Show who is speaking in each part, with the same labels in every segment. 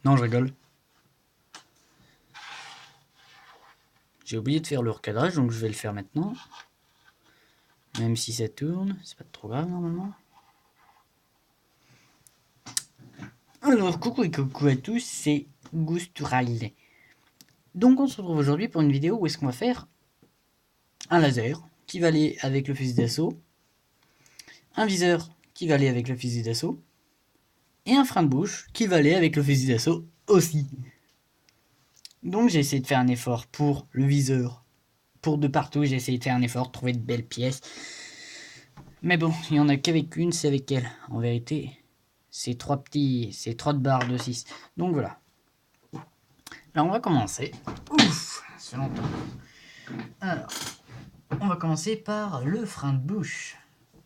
Speaker 1: Non, je rigole. J'ai oublié de faire le recadrage, donc je vais le faire maintenant. Même si ça tourne, c'est pas trop grave normalement. Alors, coucou et coucou à tous, c'est Goustourail. Donc on se retrouve aujourd'hui pour une vidéo où est-ce qu'on va faire un laser qui va aller avec le fusil d'assaut, un viseur qui va aller avec le fusil d'assaut, et un frein de bouche qui va aller avec le fusil d'assaut aussi. Donc j'ai essayé de faire un effort pour le viseur. Pour de partout, j'ai essayé de faire un effort, de trouver de belles pièces. Mais bon, il n'y en a qu'avec une, c'est avec elle. En vérité, c'est trois de barres de 6. Donc voilà. Alors on va commencer. Ouf, c'est longtemps. Alors, on va commencer par le frein de bouche.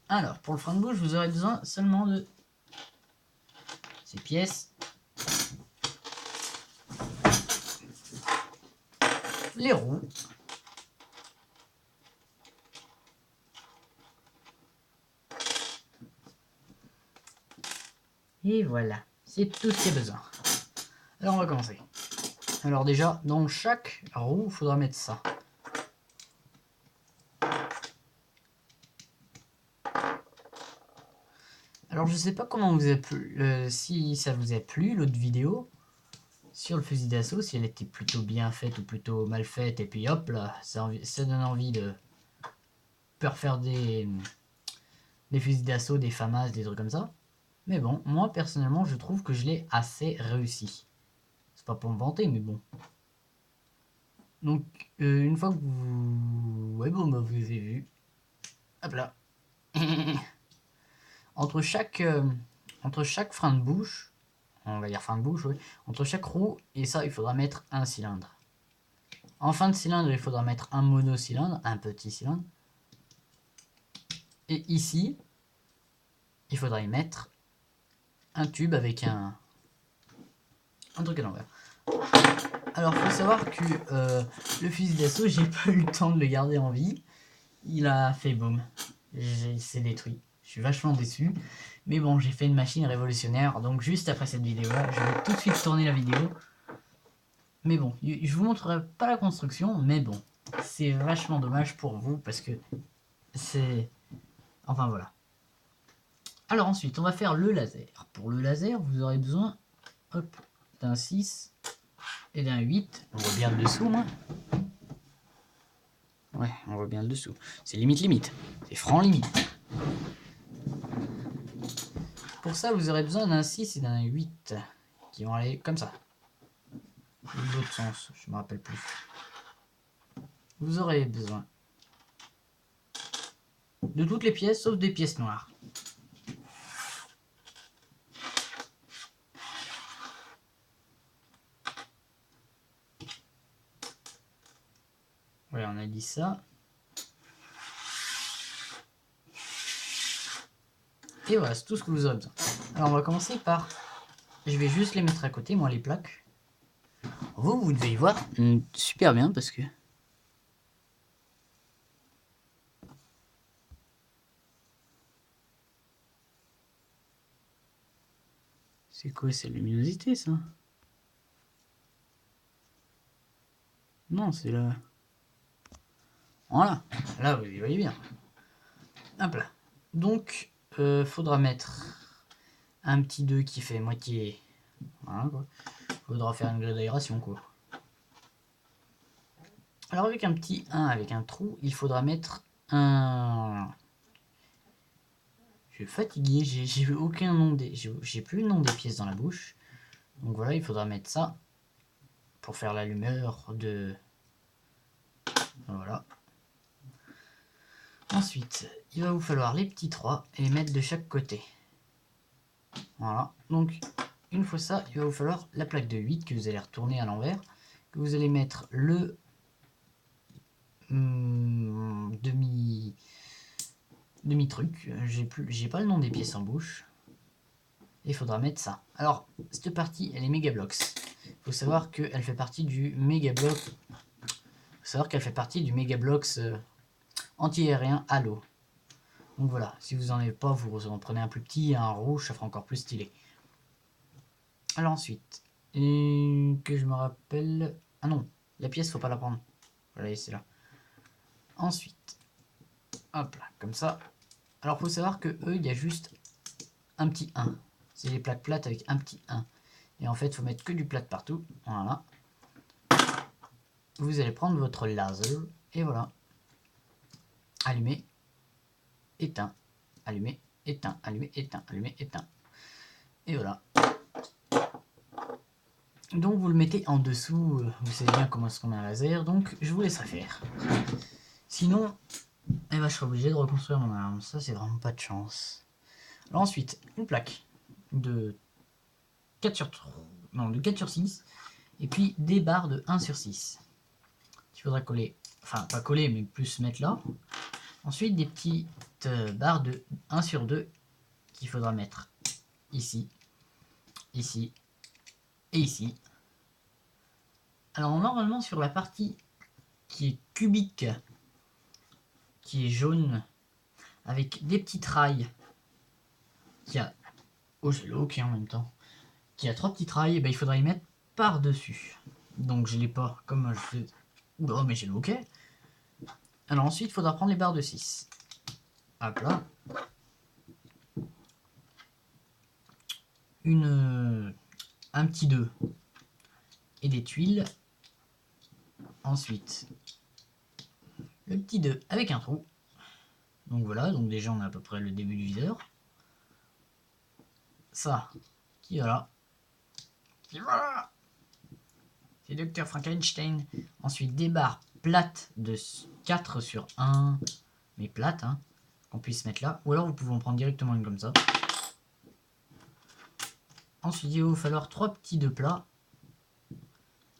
Speaker 1: Alors, pour le frein de bouche, vous aurez besoin seulement de ces pièces. Les roues. Et voilà, c'est tout ce qu'il y a besoin. Alors on va commencer. Alors déjà, dans chaque roue, il faudra mettre ça. Alors je sais pas comment vous a plu, si ça vous a plu l'autre vidéo sur le fusil d'assaut, si elle était plutôt bien faite ou plutôt mal faite, et puis hop là, ça donne envie de refaire des fusils d'assaut, des FAMAS, des trucs comme ça. Mais bon, moi personnellement je trouve que je l'ai assez réussi. C'est pas pour me vanter, mais bon. Donc une fois que vous... Ouais bon bah vous avez vu. Hop là. entre chaque frein de bouche, on va dire frein de bouche, oui, entre chaque roue et ça, il faudra mettre un cylindre. En fin de cylindre, il faudra mettre un monocylindre, un petit cylindre. Et ici, il faudra y mettre un tube avec un truc à l'envers. Alors, il faut savoir que le fusil d'assaut, j'ai pas eu le temps de le garder en vie. Il a fait boum. Il s'est détruit. Je suis vachement déçu. Mais bon, j'ai fait une machine révolutionnaire. Donc, juste après cette vidéo-là, je vais tout de suite tourner la vidéo. Mais bon, je vous montrerai pas la construction, mais bon, c'est vachement dommage pour vous parce que c'est... Enfin voilà. Alors ensuite, on va faire le laser. Pour le laser, vous aurez besoin d'un 6 et d'un 8. On voit bien le dessous, moi. Ouais, on voit bien le dessous. C'est limite. C'est franc limite. Pour ça, vous aurez besoin d'un 6 et d'un 8 qui vont aller comme ça. Ou de l'autre sens, je me rappelle plus. Vous aurez besoin de toutes les pièces sauf des pièces noires. Voilà, on a dit ça. Et voilà, c'est tout ce que vous aurez besoin. Alors on va commencer par... Je vais juste les mettre à côté, moi, les plaques. Vous devez y voir super bien parce que... C'est quoi cette luminosité, ça? Non, c'est là... Voilà, là vous y voyez bien. Hop là. Donc, faudra mettre un petit 2 qui fait moitié... Voilà, quoi. Faudra faire une grille d'aération, quoi. Alors avec un petit 1 avec un trou, il faudra mettre un... Je suis fatigué, j'ai aucun nom des... J'ai plus le nom des pièces dans la bouche. Donc voilà, il faudra mettre ça pour faire l'allumeur de... Voilà. Ensuite, il va vous falloir les petits 3 et les mettre de chaque côté. Voilà. Donc, une fois ça, il va vous falloir la plaque de 8 que vous allez retourner à l'envers. Que vous allez mettre le demi-truc. J'ai pas le nom des pièces en bouche. Et il faudra mettre ça. Alors, cette partie, elle est Mega Bloks. Il faut savoir qu'elle fait partie du Mega Block. Qu'elle fait partie du Mega Bloks anti-aérien Halo. Donc voilà, si vous en avez pas, vous en prenez un plus petit, un rouge, ça fera encore plus stylé. Alors ensuite, Et que je me rappelle... Ah non, la pièce, faut pas la prendre. Faut la laisser là. Ensuite, hop là, comme ça. Alors, faut savoir que eux, il y a juste un petit 1. C'est les plaques plates avec un petit 1. Et en fait, il faut mettre que du plat partout. Voilà. Vous allez prendre votre laser. Et voilà. Allumer. Éteint. Allumer. Éteint. Allumer. Éteint. Allumer. Éteint. Et voilà. Donc vous le mettez en dessous, vous savez bien comment est-ce qu'on met un laser, donc je vous laisserai faire. Sinon, eh ben, je serai obligé de reconstruire mon arme, ça c'est vraiment pas de chance. Alors ensuite, une plaque de 4 sur 3, non, de 4 sur 6, et puis des barres de 1 sur 6. Il faudra coller, enfin pas coller, mais plus mettre là. Ensuite, des petites barres de 1 sur 2 qu'il faudra mettre ici, ici et ici. Alors normalement sur la partie qui est cubique, qui est jaune, avec des petites rails, qui a... Oh j'ai le hockey en même temps. Qui a 3 petites rails, et ben, il faudra y mettre par-dessus. Donc je l'ai pas comme je fais... Oh mais j'ai le hockey. Alors ensuite il faudra prendre les barres de 6. Hop là. Un petit 2 et des tuiles. Ensuite, le petit 2 avec un trou. Donc voilà, donc déjà on a à peu près le début du viseur. Ça, qui va là. Qui va là. C'est Dr Frankenstein. Ensuite des barres plates de 4 sur 1. Mais plates, hein, qu'on puisse mettre là. Ou alors vous pouvez en prendre directement une comme ça. Ensuite il va vous falloir 3 petits 2 plats.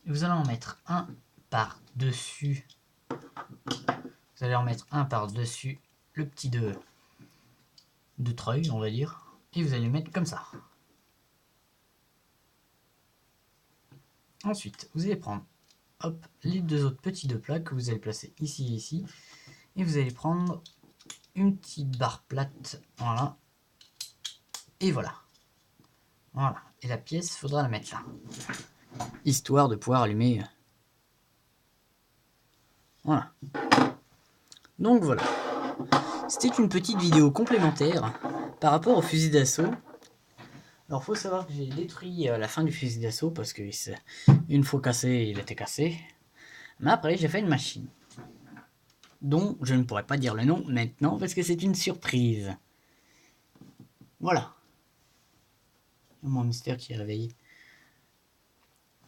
Speaker 1: Et vous allez en mettre un par-dessus. Vous allez en mettre un par-dessus le petit de treuil, on va dire. Et vous allez le mettre comme ça. Ensuite, vous allez prendre hop, les 2 autres petits 2 plats que vous allez placer ici et ici. Et vous allez prendre une petite barre plate. Voilà. Et voilà. Voilà. Et la pièce, il faudra la mettre là. Histoire de pouvoir allumer. Voilà. Donc voilà. C'était une petite vidéo complémentaire par rapport au fusil d'assaut. Alors faut savoir que j'ai détruit la fin du fusil d'assaut parce que une fois cassé, il était cassé. Mais après j'ai fait une machine dont je ne pourrais pas dire le nom maintenant parce que c'est une surprise. Voilà. Mon mystère qui est réveillé.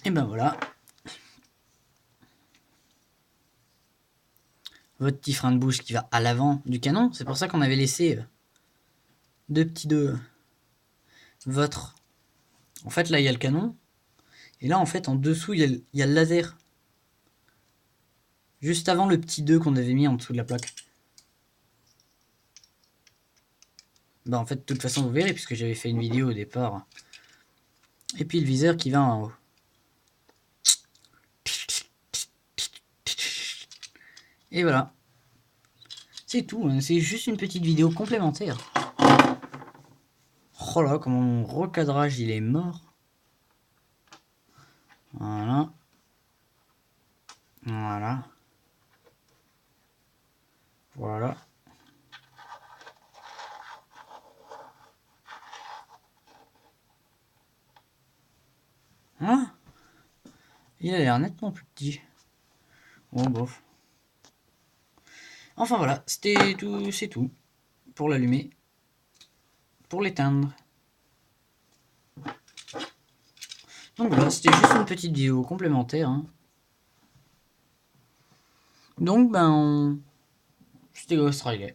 Speaker 1: Et ben voilà. Votre petit frein de bouche qui va à l'avant du canon. C'est pour ça qu'on avait laissé 2 petits 2. Votre... En fait là il y a le canon. Et là en fait en dessous il y a le laser. Juste avant le petit 2 qu'on avait mis en dessous de la plaque. Bah en fait de toute façon vous verrez puisque j'avais fait une vidéo au départ. Et puis le viseur qui va en haut. Et voilà. C'est tout, hein. C'est juste une petite vidéo complémentaire. Oh là, comment mon recadrage il est mort. Voilà. Voilà. Voilà. Hein? Il a l'air nettement plus petit. Bon, bof. Enfin voilà, c'était tout, c'est tout. Pour l'allumer. Pour l'éteindre. Donc voilà, c'était juste une petite vidéo complémentaire. Hein. Donc ben, c'était Ghost Riley.